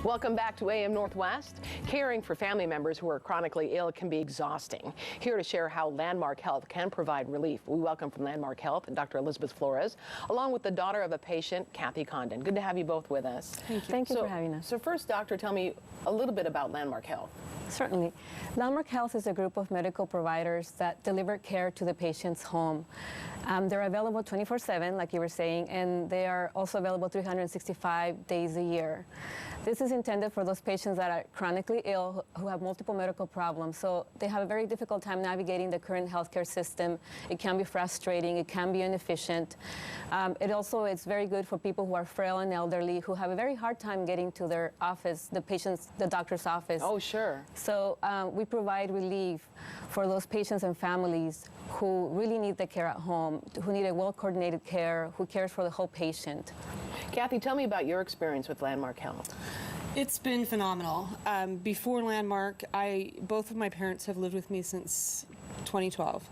Welcome back to AM Northwest. Caring for family members who are chronically ill can be exhausting. Here to share how Landmark Health can provide relief, we welcome from Landmark Health Dr. Elizabeth Flores, along with the daughter of a patient, Kathie Condon. Good to have you both with us. Thank you. Thank you for having us. So first, doctor, tell me a little bit about Landmark Health. Certainly. Landmark Health is a group of medical providers that deliver care to the patient's home. They're available 24/7, like you were saying, and they are also available 365 days a year. This is intended for those patients that are chronically ill, who have multiple medical problems. So they have a very difficult time navigating the current healthcare system. It can be frustrating. It can be inefficient. It's very good for people who are frail and elderly, who have a very hard time getting to their office, the doctor's office. Oh, sure. So we provide relief for those patients and families who really need the care at home, who need a well-coordinated care, who cares for the whole patient. Kathie, tell me about your experience with Landmark Health. It's been phenomenal. Before Landmark, both of my parents have lived with me since 2012.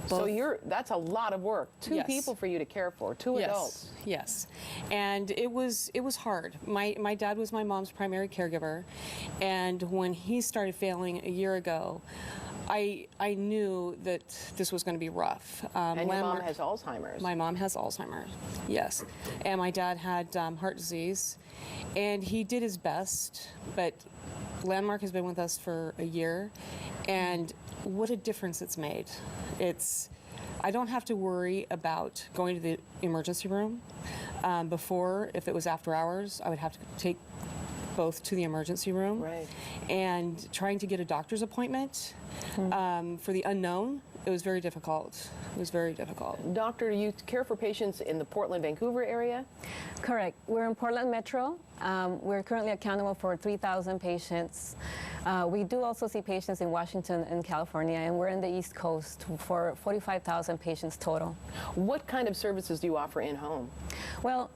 So that's a lot of work. Two Yes. people for you to care for, two adults. Yes, and it was hard. My dad was my mom's primary caregiver, and when he started failing a year ago, I knew that this was going to be rough. And your mom has Alzheimer's. My mom has Alzheimer's, yes. And my dad had heart disease, and he did his best, but Landmark has been with us for a year, and what a difference it's made. I don't have to worry about going to the emergency room. Before, if it was after hours, I would have to take both to the emergency room. Right. And trying to get a doctor's appointment for the unknown, it was very difficult. It was very difficult. Doctor, you care for patients in the Portland, Vancouver area? Correct. We're in Portland Metro. We're currently accountable for 3,000 patients. We do also see patients in Washington and California, and we're in the East Coast for 45,000 patients total. What kind of services do you offer in-home? Well,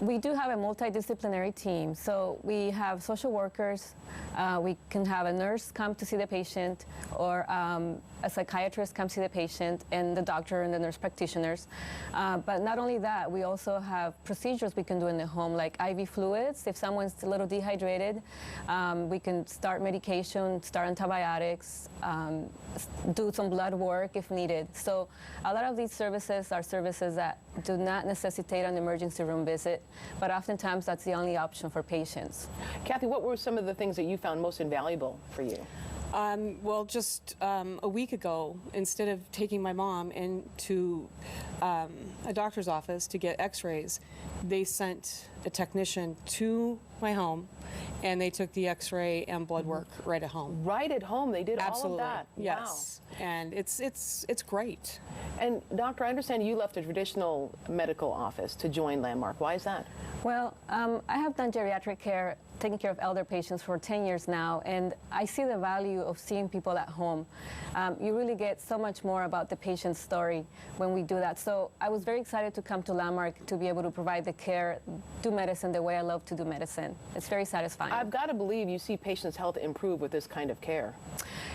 we do have a multidisciplinary team. So we have social workers. We can have a nurse come to see the patient, or a psychiatrist come see the patient, and the doctor and the nurse practitioners. But not only that, we also have procedures we can do in the home, like IV fluids. If someone's a little dehydrated, we can start medication, start antibiotics, do some blood work if needed. So a lot of these services are services that do not necessitate an emergency room visit, but oftentimes that's the only option for patients. Kathie, what were some of the things that you found most invaluable for you? Well, just a week ago, instead of taking my mom into a doctor's office to get x-rays, they sent a technician to my home, and they took the x-ray and blood work right at home. Right at home, they did Absolutely. all of that? Yes. Wow. And it's great. And doctor, I understand you left a traditional medical office to join Landmark. Why is that? Well, I have done geriatric care, taking care of elder patients for 10 years now, and I see the value of seeing people at home. You really get so much more about the patient's story when we do that. So I was very excited to come to Landmark to be able to provide the care, do medicine the way I love to do medicine. It's very satisfying. I've got to believe you see patients' health improve with this kind of care.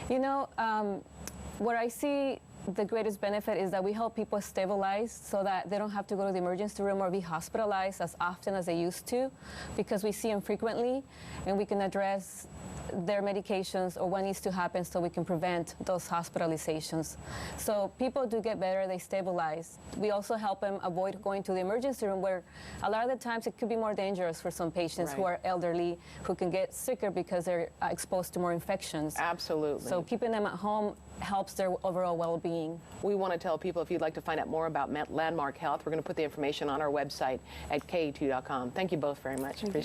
You know, what I see the greatest benefit is that we help people stabilize so that they don't have to go to the emergency room or be hospitalized as often as they used to, because we see them frequently, and we can address their medications or what needs to happen so we can prevent those hospitalizations. So people do get better, they stabilize. We also help them avoid going to the emergency room, where a lot of the times it could be more dangerous for some patients who are elderly, who can get sicker because they're exposed to more infections. Absolutely. So keeping them at home helps their overall well-being. We want to tell people, if you'd like to find out more about Landmark Health, we're going to put the information on our website at KATU.com. Thank you both very much. Appreciate it.